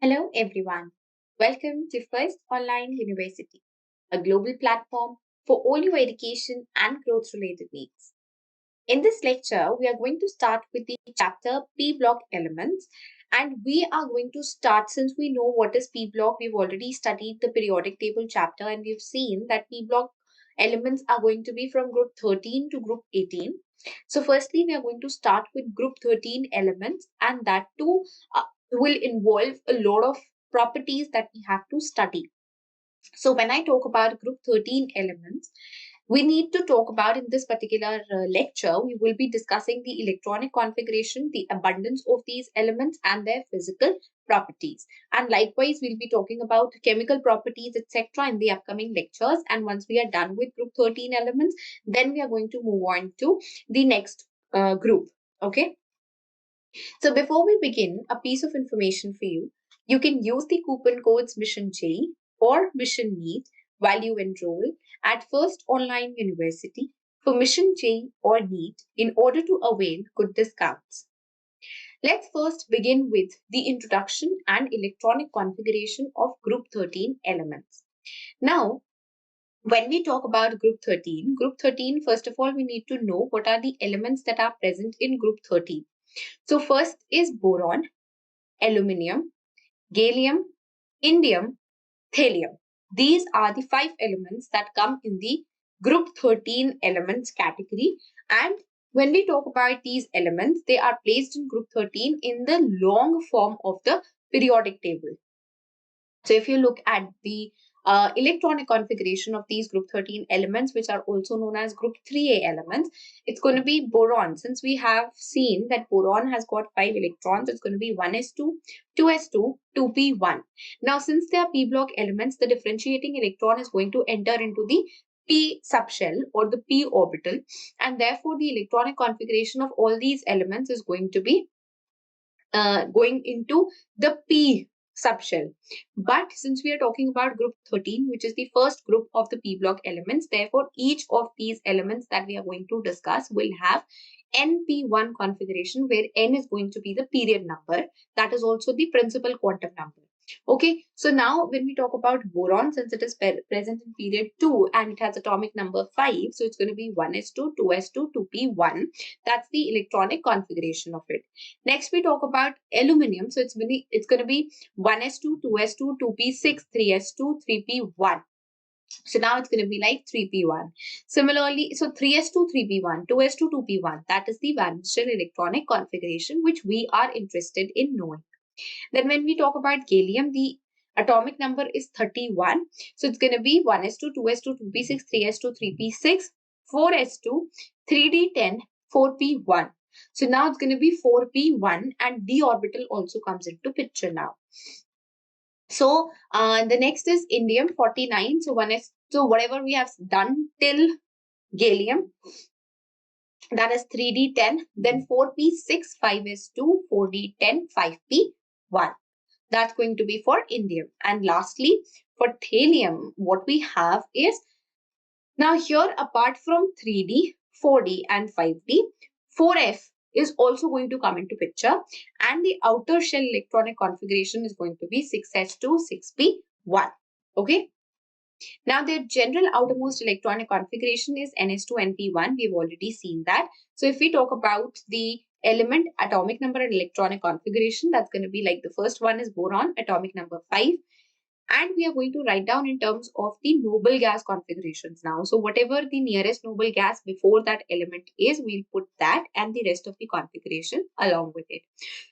Hello everyone. Welcome to First Online University, a global platform for all your education and growth related needs. In this lecture, we are going to start with the chapter P block elements, and we are going to start since we know what is P block. We've already studied the periodic table chapter and we've seen that P block elements are going to be from group 13 to group 18. So firstly, we are going to start with group 13 elements, and that too will involve a lot of properties that we have to study. So when I talk about group 13 elements, we need to talk about in this particular lecture, we will be discussing the electronic configuration, the abundance of these elements and their physical properties. And likewise, we'll be talking about chemical properties, etc. in the upcoming lectures. And once we are done with group 13 elements, then we are going to move on to the next group. Okay. So before we begin, a piece of information for you. You can use the coupon codes Mission J or Mission NEET while you enroll at First Online University for Mission J or NEET in order to avail good discounts. Let's first begin with the introduction and electronic configuration of group 13 elements. Now, when we talk about group 13, first of all, we need to know what are the elements that are present in group 13. So first is boron, aluminium, gallium, indium, thallium. These are the 5 elements that come in the group 13 elements category. And when we talk about these elements, they are placed in group 13 in the long form of the periodic table. So if you look at the electronic configuration of these group 13 elements, which are also known as group 3A elements, it's going to be boron. Since we have seen that boron has got 5 electrons, it's going to be 1s2, 2s2, 2p1. Now, since they are p block elements, the differentiating electron is going to enter into the p subshell or the p orbital, and therefore the electronic configuration of all these elements is going to be going into the p subshell. But since we are talking about group 13, which is the first group of the p block elements, therefore each of these elements that we are going to discuss will have np1 configuration, where n is going to be the period number. That is also the principal quantum number. Okay, so now when we talk about boron, since it is present in period 2 and it has atomic number 5, so it's going to be 1s2, 2s2, 2p1. That's the electronic configuration of it. Next, we talk about aluminium. So it's going to be 1s2, 2s2, 2p6, 3s2, 3p1. So now it's going to be like 3p1. Similarly, so 3s2, 3p1, 2s2, 2p1. That is the valential electronic configuration which we are interested in knowing. Then when we talk about gallium, the atomic number is 31. So it's going to be 1s2, 2s2, 2p6, 3s2, 3p6, 4s2, 3d10, 4p1. So now it's going to be 4p1 and d orbital also comes into picture now. So the next is indium 49. So whatever we have done till gallium, that is 3d10, then 4p6, 5s2, 4d10, 5p1. That's going to be for indium. And lastly, for thallium, what we have is, now here apart from 3D, 4D and 5D, 4F is also going to come into picture, and the outer shell electronic configuration is going to be 6s2, 6p1. Okay. Now their general outermost electronic configuration is ns2, np1. We've already seen that. So if we talk about the element, atomic number and electronic configuration, that's going to be like the first one is boron, atomic number 5. And we are going to write down in terms of the noble gas configurations now. So whatever the nearest noble gas before that element is, we'll put that and the rest of the configuration along with it.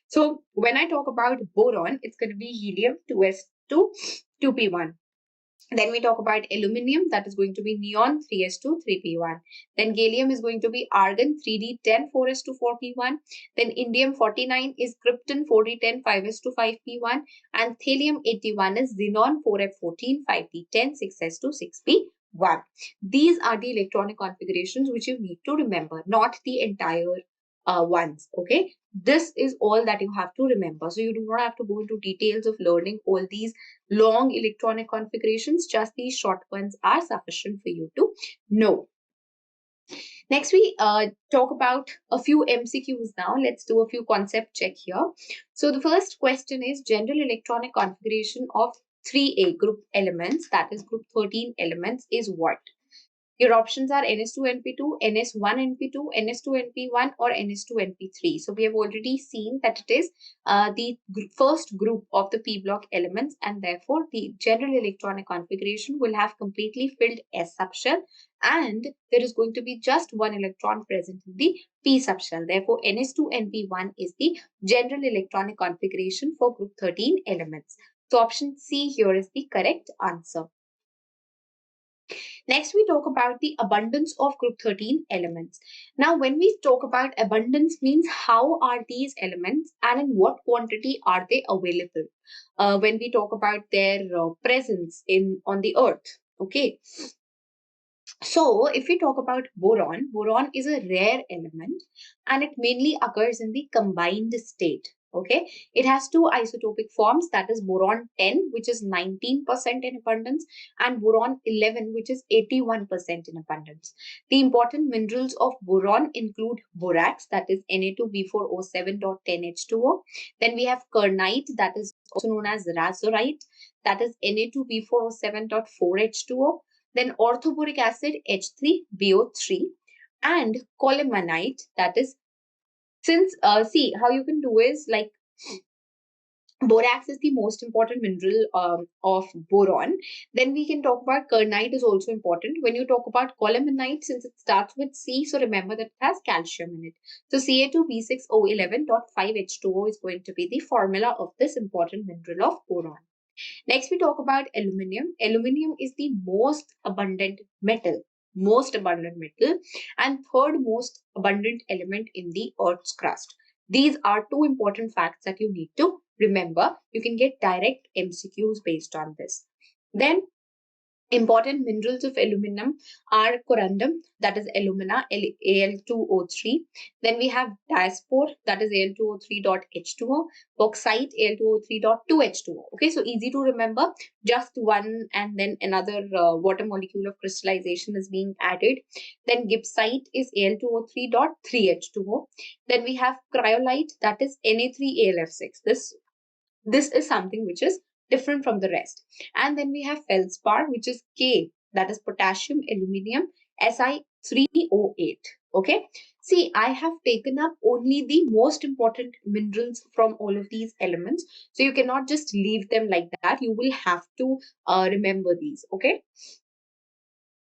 So when I talk about boron, it's going to be helium 2s2, 2p1. Then we talk about aluminium, that is going to be neon 3s2, 3p1. Then gallium is going to be argon 3d10, 4s2, 4p1. Then indium 49 is krypton 4d10, 5s2, 5p1. And thallium 81 is xenon 4f14, 5d10, 6s2, 6p1. These are the electronic configurations which you need to remember, not the entire ones. Okay, this is all that you have to remember. So you do not have to go into details of learning all these long electronic configurations. Just these short ones are sufficient for you to know. Next, we talk about a few MCQs now. Let's do a few concept check here. So the first question is general electronic configuration of 3A group elements, that is group 13 elements, is what? Your options are Ns2 Np2, Ns1 Np2, Ns2 Np1, or Ns2 Np3. So we have already seen that it is the first group of the p block elements, and therefore the general electronic configuration will have completely filled s subshell, and there is going to be just one electron present in the p subshell. Therefore, Ns2 Np1 is the general electronic configuration for group 13 elements. So option C here is the correct answer. Next, we talk about the abundance of group 13 elements. Now, when we talk about abundance, means how are these elements and in what quantity are they available? When we talk about their presence on the earth, okay. So, if we talk about boron, boron is a rare element and it mainly occurs in the combined state. Okay, it has two isotopic forms, that is boron 10, which is 19% in abundance, and boron 11, which is 81% in abundance. The important minerals of boron include borax, that is Na2B4O7.10H2O. Then we have kernite, that is also known as razorite, that is Na2B4O7.4H2O. Then orthoboric acid H3BO3, and colemanite, that is, since see how you can do is like borax is the most important mineral of boron. Then we can talk about kernite is also important. When you talk about colemanite, since it starts with C, so remember that it has calcium in it. So Ca2B6O11.5H2O is going to be the formula of this important mineral of boron. Next, we talk about aluminium. Aluminium is the most abundant metal, and third most abundant element in the Earth's crust. These are two important facts that you need to remember. You can get direct MCQs based on this. Then, important minerals of aluminum are corundum, that is alumina, Al2O3. Then we have diaspore, that is Al2O3.H2O, bauxite, Al2O3.2H2O. Okay, so easy to remember. Just one and then another water molecule of crystallization is being added. Then gibbsite is Al2O3.3H2O. Then we have cryolite, that is Na3AlF6. This is something which is different from the rest. And then we have feldspar, which is K, that is potassium aluminium Si3O8. Okay. See, I have taken up only the most important minerals from all of these elements. So you cannot just leave them like that. You will have to remember these. Okay.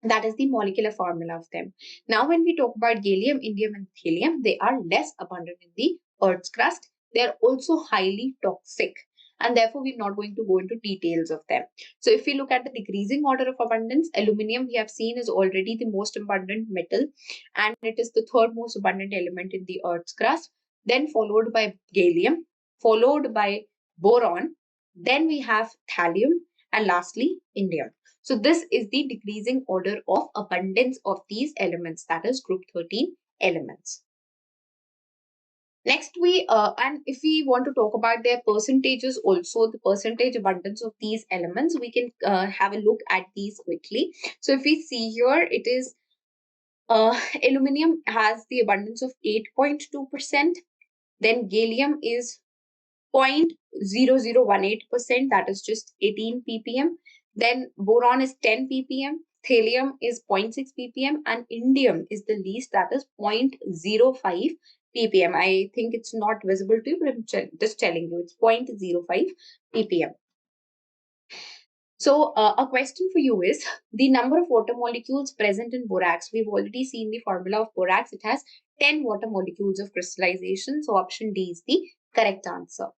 That is the molecular formula of them. Now, when we talk about gallium, indium, and thallium, they are less abundant in the Earth's crust. They are also highly toxic, and therefore we're not going to go into details of them. So, if we look at the decreasing order of abundance, aluminium we have seen is already the most abundant metal, and it is the third most abundant element in the Earth's crust. Then followed by gallium, followed by boron. Then we have thallium, and lastly indium. So this is the decreasing order of abundance of these elements, that is group 13 elements. Next, and if we want to talk about their percentages also, the percentage abundance of these elements, we can have a look at these quickly. So if we see here, it is aluminium has the abundance of 8.2%. Then gallium is 0.0018%, that is just 18 ppm. Then boron is 10 ppm, thallium is 0.6 ppm, and indium is the least, that is 0.05 ppm. I think it's not visible to you, but I'm just telling you it's 0.05 ppm. So a question for you is the number of water molecules present in borax. We've already seen the formula of borax. It has 10 water molecules of crystallization. So option D is the correct answer.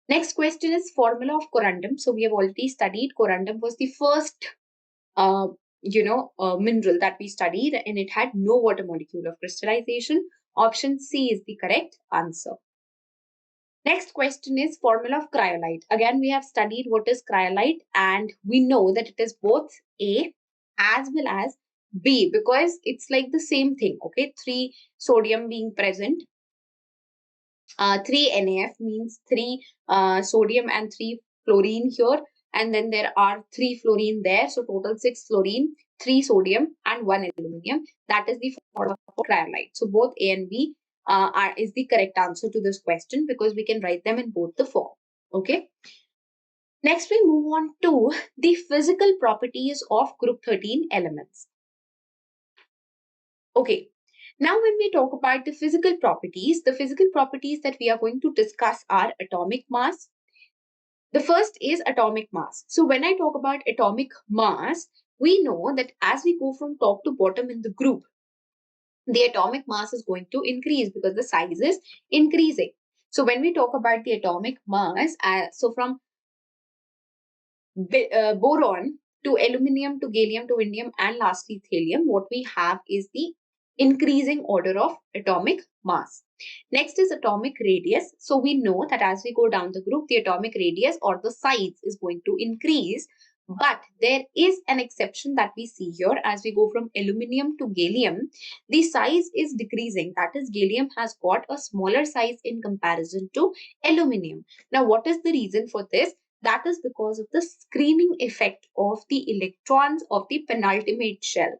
Next question is formula of corundum. So we have already studied corundum was the first mineral that we studied, and it had no water molecule of crystallization. Option C is the correct answer. Next question is formula of cryolite. Again, we have studied what is cryolite, and we know that it is both A as well as B, because it's like the same thing. Okay, 3 sodium being present. 3 NaF means 3 sodium and 3 fluorine here, and then there are 3 fluorine there, so total 6 fluorine, 3 sodium and 1 aluminum. That is the formula for cryolite. So both A and B is the correct answer to this question because we can write them in both the form. Okay. Next, we move on to the physical properties of group 13 elements. Okay. Now, when we talk about the physical properties that we are going to discuss are atomic mass. The first is atomic mass. So when I talk about atomic mass, we know that as we go from top to bottom in the group, the atomic mass is going to increase because the size is increasing. So when we talk about the atomic mass, so from boron to aluminium to gallium to indium and lastly thallium, what we have is the increasing order of atomic mass. Next is atomic radius. So we know that as we go down the group, the atomic radius or the size is going to increase. But there is an exception that we see here. As we go from aluminium to gallium, the size is decreasing. That is, gallium has got a smaller size in comparison to aluminium. Now, what is the reason for this? That is because of the screening effect of the electrons of the penultimate shell.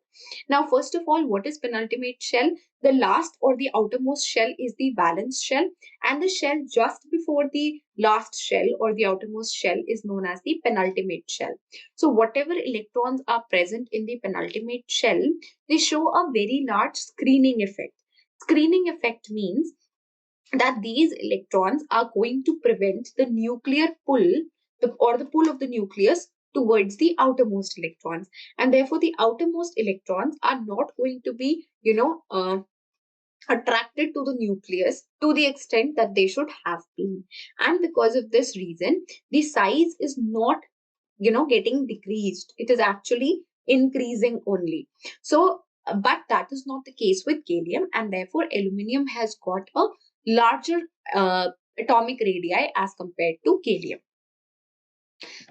Now, first of all, what is penultimate shell? The last or the outermost shell is the valence shell, and the shell just before the last shell or the outermost shell is known as the penultimate shell. So whatever electrons are present in the penultimate shell, they show a very large screening effect. Screening effect means that these electrons are going to prevent the nuclear pull or the pull of the nucleus towards the outermost electrons, and therefore the outermost electrons are not going to be attracted to the nucleus to the extent that they should have been. And because of this reason, the size is not getting decreased, it is actually increasing only. So but that is not the case with gallium, and therefore aluminium has got a larger atomic radii as compared to gallium.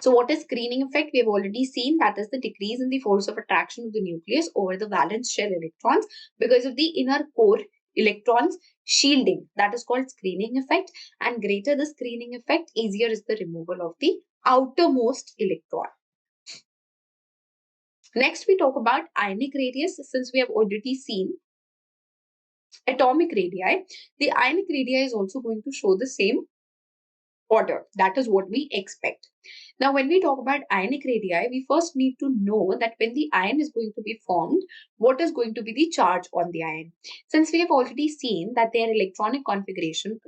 So what is screening effect? We have already seen that is the decrease in the force of attraction of the nucleus over the valence shell electrons because of the inner core electrons shielding. That is called screening effect, and greater the screening effect, easier is the removal of the outermost electron. Next, we talk about ionic radius. Since we have already seen atomic radii, the ionic radii is also going to show the same order. That is what we expect. Now, when we talk about ionic radii, we first need to know that when the ion is going to be formed, what is going to be the charge on the ion. Since we have already seen that the electronic configuration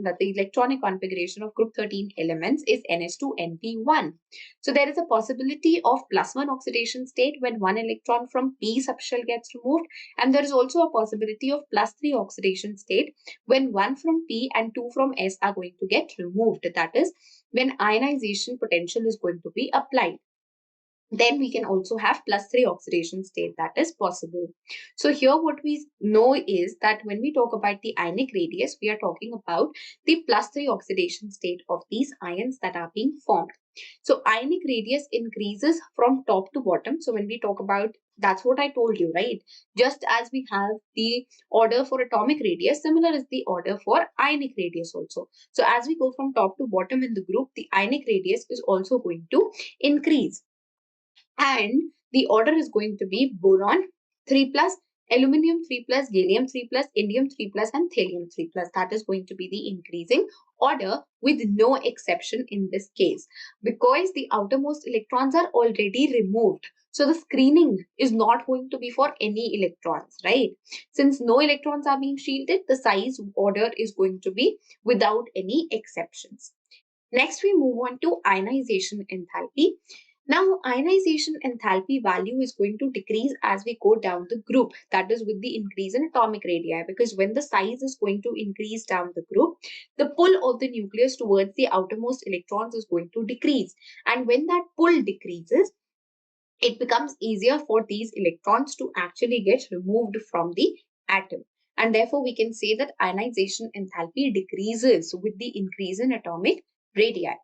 of group 13 elements is Ns2Np1. So there is a possibility of +1 oxidation state when one electron from p subshell gets removed, and there is also a possibility of +3 oxidation state when one from p and two from s are going to get removed. That is, when ionization potential is going to be applied. Then we can also have +3 oxidation state that is possible. So here what we know is that when we talk about the ionic radius, we are talking about the +3 oxidation state of these ions that are being formed. So ionic radius increases from top to bottom. So when we talk about, that's what I told you, right? Just as we have the order for atomic radius, similar is the order for ionic radius also. So as we go from top to bottom in the group, the ionic radius is also going to increase. And the order is going to be boron 3+, aluminium 3+, gallium 3+, indium 3+, and thallium 3+. That is going to be the increasing order with no exception in this case, because the outermost electrons are already removed. So the screening is not going to be for any electrons, right? Since no electrons are being shielded, the size order is going to be without any exceptions. Next, we move on to ionization enthalpy. Now, ionization enthalpy value is going to decrease as we go down the group, that is with the increase in atomic radii, because when the size is going to increase down the group, the pull of the nucleus towards the outermost electrons is going to decrease. And when that pull decreases, it becomes easier for these electrons to actually get removed from the atom. And therefore, we can say that ionization enthalpy decreases with the increase in atomic radii.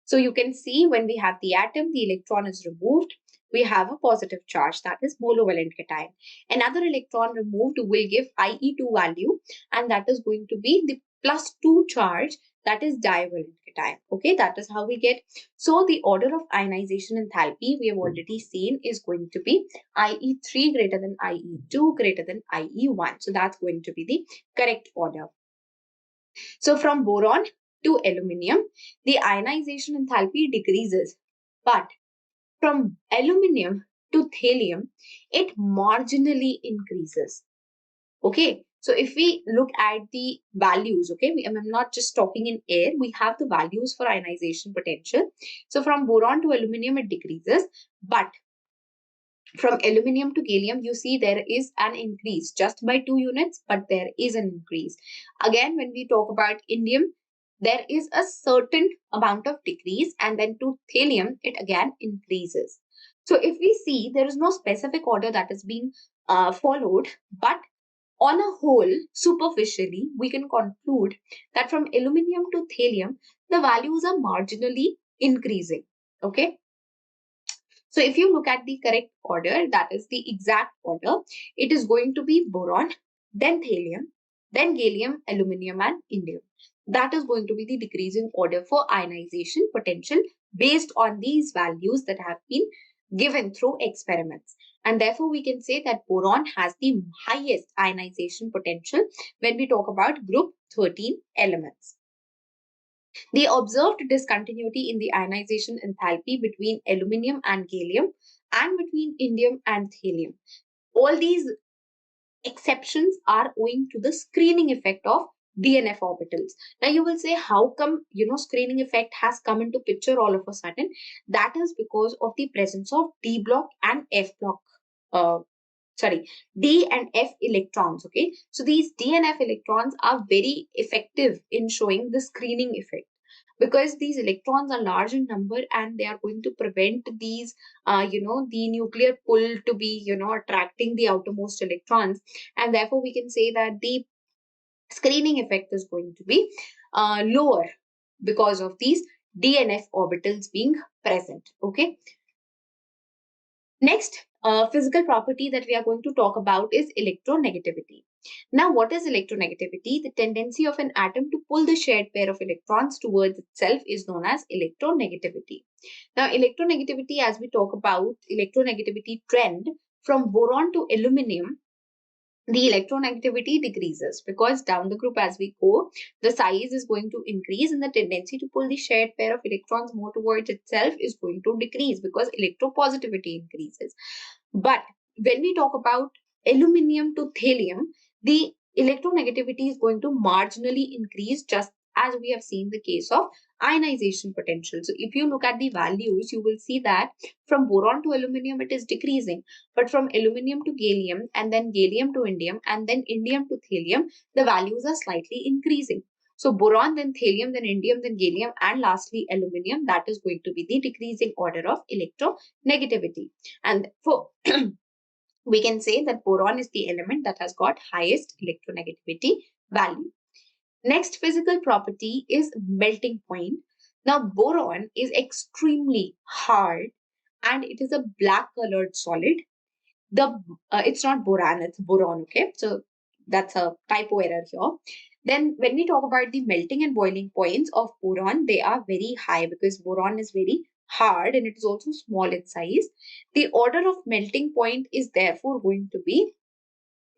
So you can see when we have the atom, the electron is removed, we have a positive charge, that is monovalent cation. Another electron removed will give IE2 value, and that is going to be the +2 charge that is divalent cation. Okay, that is how we get. So the order of ionization enthalpy we have already seen is going to be IE3 greater than IE2 greater than IE1. So that's going to be the correct order. So from boron to aluminium, the ionization enthalpy decreases, but from aluminium to thallium, it marginally increases. Okay, so if we look at the values, okay, I'm not just talking in air, we have the values for ionization potential. So from boron to aluminum, it decreases, but from aluminium to gallium, you see there is an increase just by 2 units, but there is an increase. Again, when we talk about indium, there is a certain amount of decrease, and then to thallium, it again increases. So if we see, there is no specific order that is being followed, but on a whole, superficially, we can conclude that from aluminium to thallium, the values are marginally increasing. Okay. So if you look at the correct order, that is the exact order, it is going to be boron, then thallium, then gallium, aluminium, and indium. That is going to be the decreasing order for ionization potential based on these values that have been given through experiments. And therefore, we can say that boron has the highest ionization potential when we talk about group 13 elements. The observed discontinuity in the ionization enthalpy between aluminium and gallium and between indium and thallium. All these exceptions are owing to the screening effect of DNF orbitals. Now you will say, how come screening effect has come into picture all of a sudden? That is because of the presence of D block and F block. D and F electrons. Okay, so these D and F electrons are very effective in showing the screening effect, because these electrons are large in number and they are going to prevent these the nuclear pull to be attracting the outermost electrons, and therefore we can say that the screening effect is going to be lower because of these DNF orbitals being present. Okay, next physical property that we are going to talk about is electronegativity. Now, what is electronegativity? The tendency of an atom to pull the shared pair of electrons towards itself is known as electronegativity. Now, electronegativity, as we talk about electronegativity trend from boron to aluminum, the electronegativity decreases because down the group as we go, the size is going to increase and the tendency to pull the shared pair of electrons more towards itself is going to decrease because electropositivity increases. But when we talk about aluminium to thallium, the electronegativity is going to marginally increase, just as we have seen the case of ionization potential. So if you look at the values, you will see that from boron to aluminium, it is decreasing. But from aluminium to gallium, and then gallium to indium, and then indium to thallium, the values are slightly increasing. So boron, then thallium, then indium, then gallium, and lastly aluminium, that is going to be the decreasing order of electronegativity. And for we can say that boron is the element that has got highest electronegativity value. Next physical property is melting point. Now, boron is extremely hard and it is a black colored solid. It's not boron, it's boron. Okay, so that's a typo error here. Then when we talk about the melting and boiling points of boron, they are very high because boron is very hard and it is also small in size. The order of melting point is therefore going to be,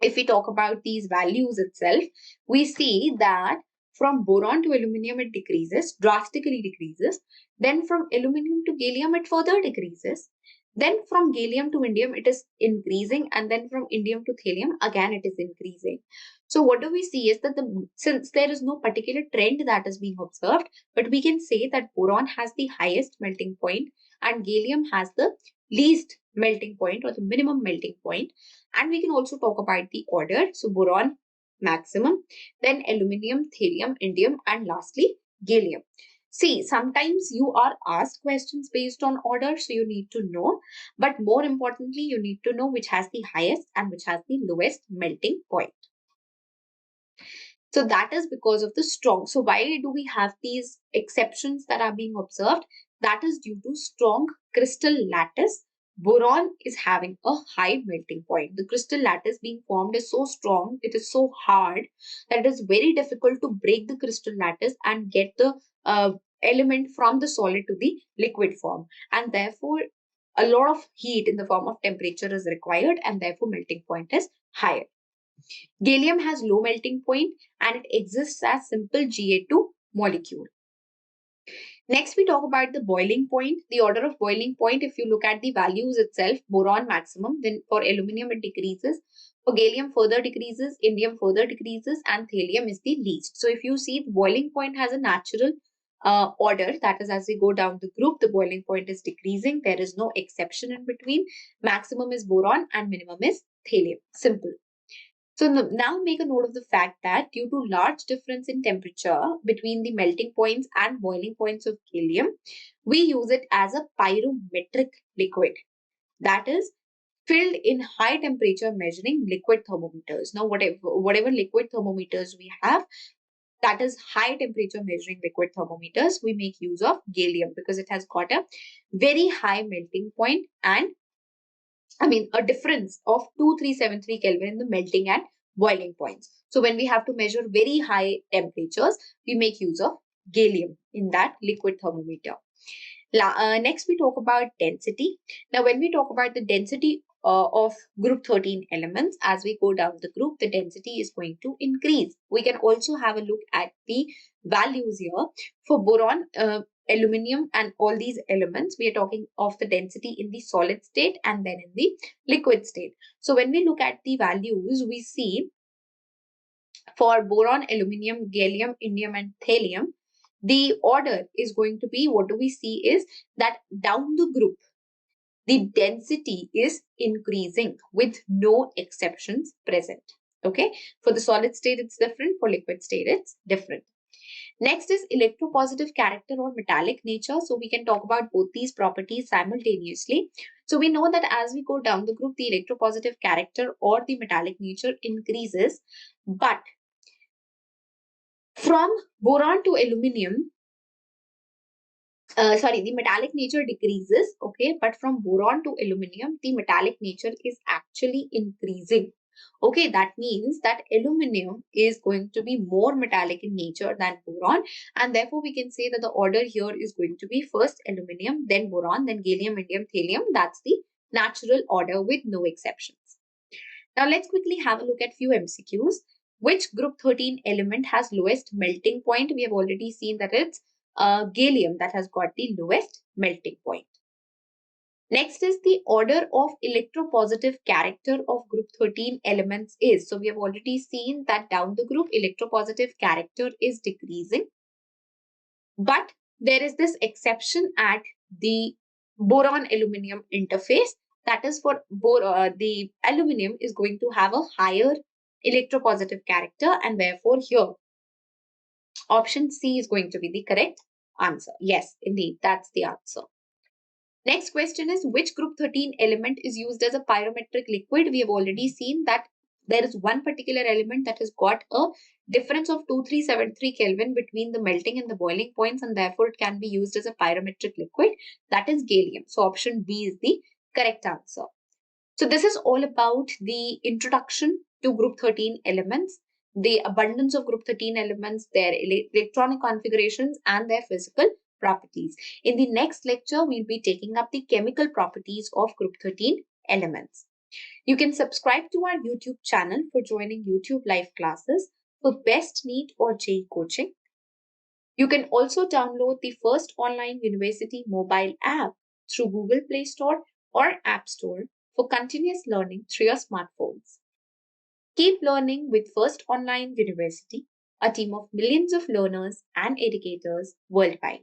if we talk about these values itself, we see that from boron to aluminum, it decreases, drastically decreases. Then from aluminum to gallium, it further decreases. Then from gallium to indium, it is increasing. And then from indium to thallium, again, it is increasing. So what do we see is that since there is no particular trend that is being observed, but we can say that boron has the highest melting point and gallium has the least melting point or the minimum melting point. And we can also talk about the order. So boron maximum, then aluminium, thallium, indium, and lastly gallium. See, sometimes you are asked questions based on order, so you need to know. But more importantly, you need to know which has the highest and which has the lowest melting point. So that is because of the strong. So why do we have these exceptions that are being observed? That is due to strong crystal lattice Boron is having a high melting point. The crystal lattice being formed is so strong, it is so hard that it is very difficult to break the crystal lattice and get the element from the solid to the liquid form. And therefore, a lot of heat in the form of temperature is required, and therefore melting point is higher. Gallium has low melting point and it exists as simple Ga2 molecule. Next, we talk about the boiling point. The order of boiling point, if you look at the values itself, boron maximum, then for aluminum it decreases. For gallium further decreases, indium further decreases, and thallium is the least. So if you see, the boiling point has a natural order. That is, as we go down the group, the boiling point is decreasing. There is no exception in between. Maximum is boron and minimum is thallium. Simple. So now make a note of the fact that due to large difference in temperature between the melting points and boiling points of gallium, we use it as a pyrometric liquid. That is filled in high temperature measuring liquid thermometers. Now whatever liquid thermometers we have, that is high temperature measuring liquid thermometers, we make use of gallium because it has got a very high melting point and a difference of 2373 Kelvin in the melting and boiling points. So when we have to measure very high temperatures, we make use of gallium in that liquid thermometer. Next, we talk about density. Now, when we talk about the density of group 13 elements, as we go down the group, the density is going to increase. We can also have a look at the values here. For boron, aluminium and all these elements, we are talking of the density in the solid state and then in the liquid state. So when we look at the values, we see for boron, aluminium, gallium, indium and thallium, the order is going to be, what do we see is that down the group, the density is increasing with no exceptions present. Okay, for the solid state it's different, for liquid state it's different. Next is electropositive character or metallic nature. So we can talk about both these properties simultaneously. So we know that as we go down the group, the electropositive character or the metallic nature increases, but from boron to aluminium, the metallic nature decreases, okay, but from boron to aluminium, the metallic nature is actually increasing. Okay, that means that aluminium is going to be more metallic in nature than boron, and therefore we can say that the order here is going to be first aluminium, then boron, then gallium, indium, thallium. That's the natural order with no exceptions. Now let's quickly have a look at few MCQs. Which group 13 element has lowest melting point? We have already seen that it's gallium that has got the lowest melting point. Next is the order of electropositive character of group 13 elements is. So we have already seen that down the group, electropositive character is decreasing. But there is this exception at the boron-aluminium interface. That is for the aluminium is going to have a higher electropositive character, and therefore here option C is going to be the correct answer. Yes, indeed, that's the answer. Next question is, which group 13 element is used as a pyrometric liquid? We have already seen that there is one particular element that has got a difference of 2373 Kelvin between the melting and the boiling points, and therefore it can be used as a pyrometric liquid. That is gallium. So option B is the correct answer. So this is all about the introduction to group 13 elements, the abundance of group 13 elements, their electronic configurations and their physical properties. In the next lecture, we'll be taking up the chemical properties of group 13 elements. You can subscribe to our YouTube channel for joining YouTube live classes for best NEET or JEE coaching. You can also download the First Online University mobile app through Google Play Store or App Store for continuous learning through your smartphones. Keep learning with First Online University, a team of millions of learners and educators worldwide.